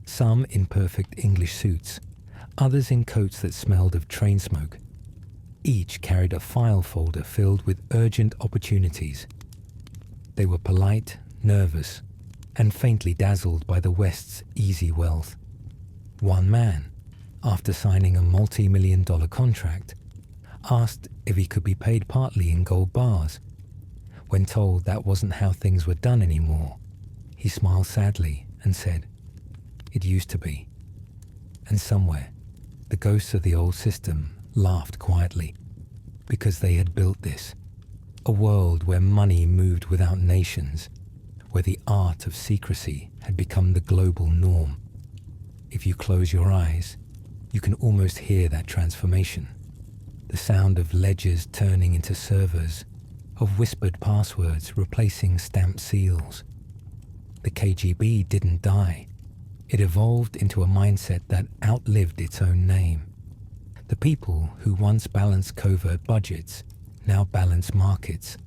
Some in perfect English suits, others in coats that smelled of train smoke. Each carried a file folder filled with urgent opportunities. They were polite, nervous, and faintly dazzled by the West's easy wealth. One man, after signing a multi-million-dollar contract, asked if he could be paid partly in gold bars. When told that wasn't how things were done anymore, he smiled sadly and said, "It used to be." And somewhere, the ghosts of the old system laughed quietly, because they had built this, a world where money moved without nations, where the art of secrecy had become the global norm. If you close your eyes, you can almost hear that transformation. The sound of ledgers turning into servers, of whispered passwords replacing stamped seals. The KGB didn't die. It evolved into a mindset that outlived its own name. The people who once balanced covert budgets now balance markets.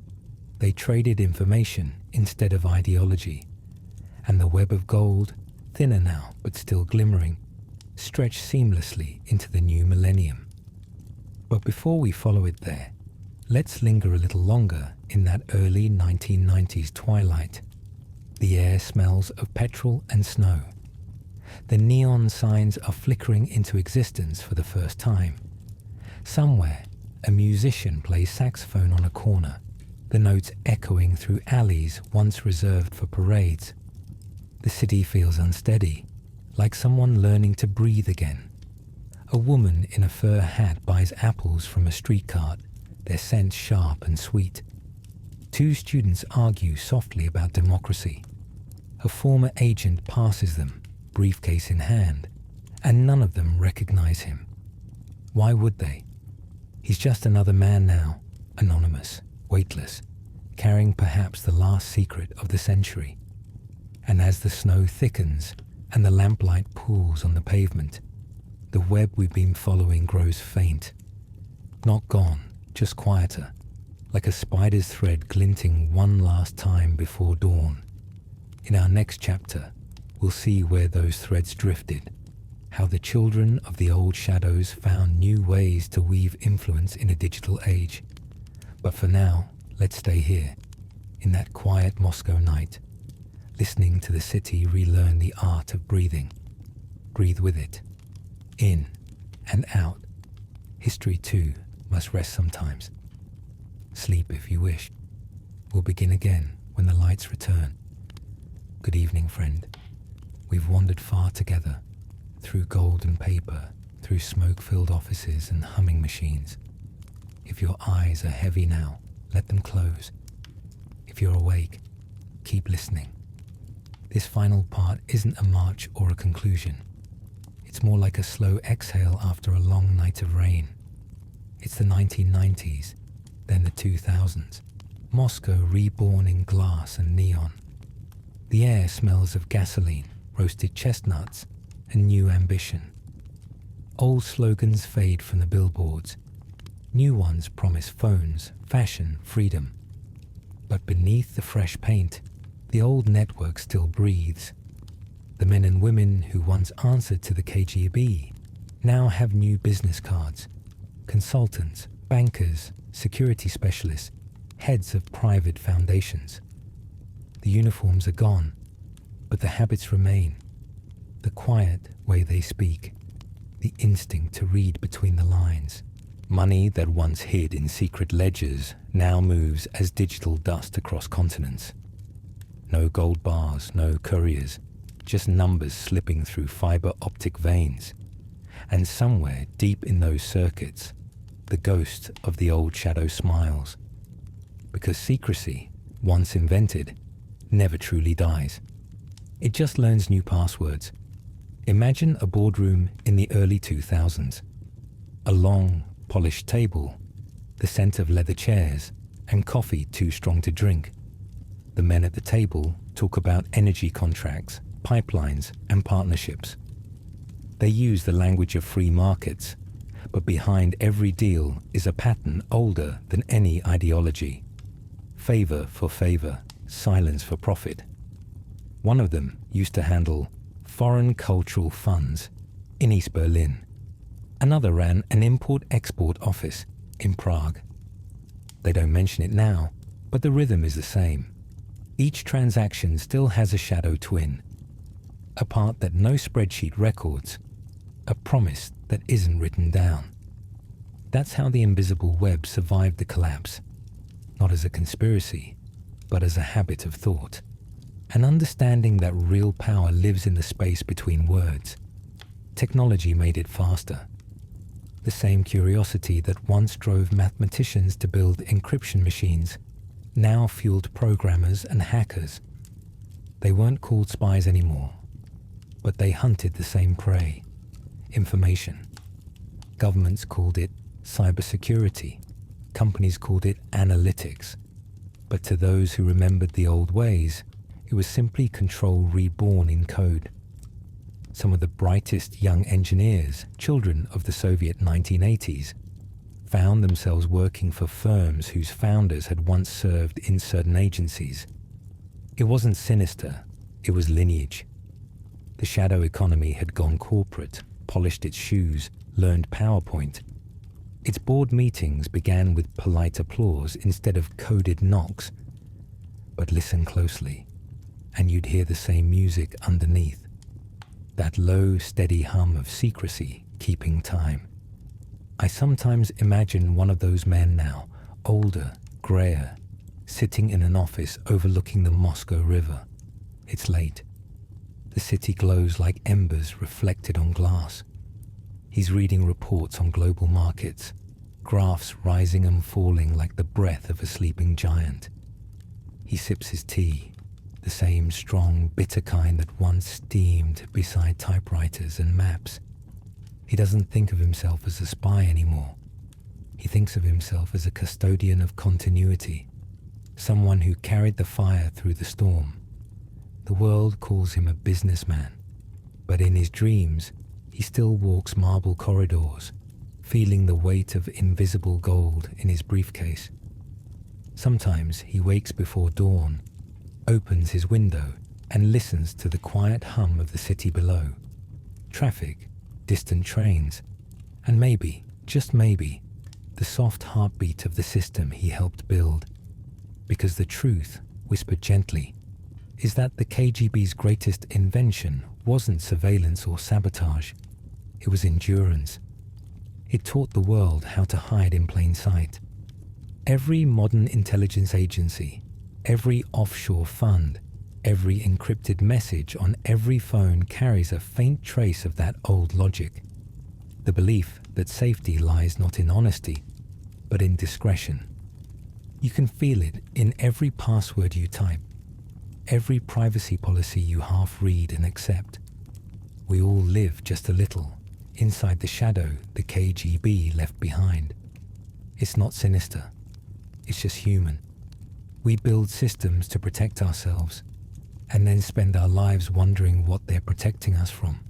They traded information instead of ideology. And the web of gold, thinner now but still glimmering, stretched seamlessly into the new millennium. But before we follow it there, let's linger a little longer in that early 1990s twilight. The air smells of petrol and snow. The neon signs are flickering into existence for the first time. Somewhere, a musician plays saxophone on a corner, the notes echoing through alleys once reserved for parades. The city feels unsteady, like someone learning to breathe again. A woman in a fur hat buys apples from a street cart, their scent sharp and sweet. Two students argue softly about democracy. A former agent passes them, briefcase in hand, and none of them recognize him. Why would they? He's just another man now, anonymous, weightless, carrying perhaps the last secret of the century. And as the snow thickens and the lamplight pools on the pavement, the web we've been following grows faint. Not gone, just quieter, like a spider's thread glinting one last time before dawn. In our next chapter, we'll see where those threads drifted, how the children of the old shadows found new ways to weave influence in a digital age. But for now, let's stay here, in that quiet Moscow night, listening to the city relearn the art of breathing. Breathe with it, in and out. History too must rest sometimes. Sleep if you wish. We'll begin again when the lights return. Good evening, friend. We've wandered far together, through gold and paper, through smoke-filled offices and humming machines. If your eyes are heavy now, let them close. If you're awake, keep listening. This final part isn't a march or a conclusion. It's more like a slow exhale after a long night of rain. It's the 1990s, then the 2000s. Moscow reborn in glass and neon. The air smells of gasoline, roasted chestnuts, and new ambition. Old slogans fade from the billboards. New ones promise phones, fashion, freedom. But beneath the fresh paint, the old network still breathes. The men and women who once answered to the KGB now have new business cards. Consultants, bankers, security specialists, heads of private foundations. The uniforms are gone, But the habits remain. The quiet way they speak, the instinct to read between the lines. Money that once hid in secret ledgers now moves as digital dust across continents. No gold bars, no couriers, just numbers slipping through fiber optic veins. And somewhere deep in those circuits, the ghost of the old shadow smiles. Because secrecy, once invented, never truly dies. It just learns new passwords. Imagine a boardroom in the early 2000s. A long, polished table, the scent of leather chairs, and coffee too strong to drink. The men at the table talk about energy contracts, pipelines, and partnerships. They use the language of free markets, but behind every deal is a pattern older than any ideology. Favor for favor, silence for profit. One of them used to handle foreign cultural funds in East Berlin. Another ran an import-export office in Prague. They don't mention it now, but the rhythm is the same. Each transaction still has a shadow twin, a part that no spreadsheet records, a promise that isn't written down. That's how the invisible web survived the collapse, not as a conspiracy, but as a habit of thought. An understanding that real power lives in the space between words. Technology made it faster. The same curiosity that once drove mathematicians to build encryption machines now fueled programmers and hackers. They weren't called spies anymore, but they hunted the same prey, information. Governments called it cybersecurity. Companies called it analytics. But to those who remembered the old ways, it was simply control reborn in code. Some of the brightest young engineers, children of the Soviet 1980s, found themselves working for firms whose founders had once served in certain agencies. It wasn't sinister, it was lineage. The shadow economy had gone corporate, polished its shoes, learned PowerPoint. Its board meetings began with polite applause instead of coded knocks. But listen closely, and you'd hear the same music underneath. That low, steady hum of secrecy keeping time. I sometimes imagine one of those men now, older, grayer, sitting in an office overlooking the Moscow River. It's late. The city glows like embers reflected on glass. He's reading reports on global markets, graphs rising and falling like the breath of a sleeping giant. He sips his tea, the same strong, bitter kind that once steamed beside typewriters and maps. He doesn't think of himself as a spy anymore. He thinks of himself as a custodian of continuity, someone who carried the fire through the storm. The world calls him a businessman, but in his dreams, he still walks marble corridors, feeling the weight of invisible gold in his briefcase. Sometimes he wakes before dawn, opens his window, and listens to the quiet hum of the city below. Traffic, distant trains, and maybe, just maybe, the soft heartbeat of the system he helped build. Because the truth, whispered gently, is that the KGB's greatest invention wasn't surveillance or sabotage. It was endurance. It taught the world how to hide in plain sight. Every modern intelligence agency, every offshore fund, every encrypted message on every phone carries a faint trace of that old logic. The belief that safety lies not in honesty, but in discretion. You can feel it in every password you type, every privacy policy you half read and accept. We all live just a little inside the shadow the KGB left behind. It's not sinister, it's just human. We build systems to protect ourselves, and then spend our lives wondering what they're protecting us from.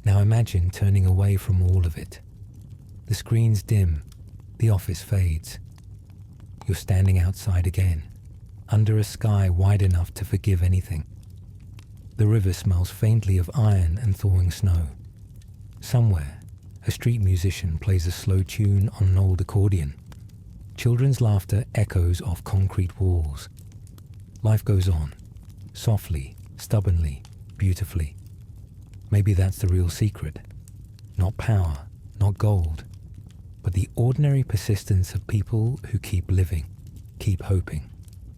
Now imagine turning away from all of it. The screens dim, the office fades. You're standing outside again, under a sky wide enough to forgive anything. The river smells faintly of iron and thawing snow. Somewhere, a street musician plays a slow tune on an old accordion. Children's laughter echoes off concrete walls. Life goes on, softly, stubbornly, beautifully. Maybe that's the real secret. Not power, not gold, but the ordinary persistence of people who keep living, keep hoping,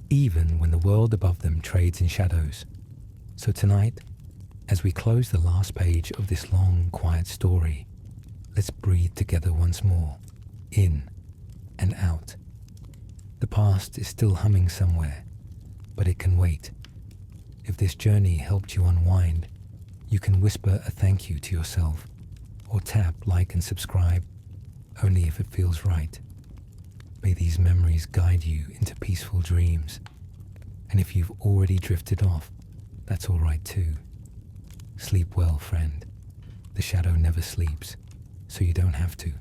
even when the world above them trades in shadows. So tonight, as we close the last page of this long, quiet story, let's breathe together once more, in and out. The past is still humming somewhere, but it can wait. If this journey helped you unwind, you can whisper a thank you to yourself, or tap like and subscribe, only if it feels right. May these memories guide you into peaceful dreams. And if you've already drifted off, that's all right too. Sleep well, friend. The shadow never sleeps, so you don't have to.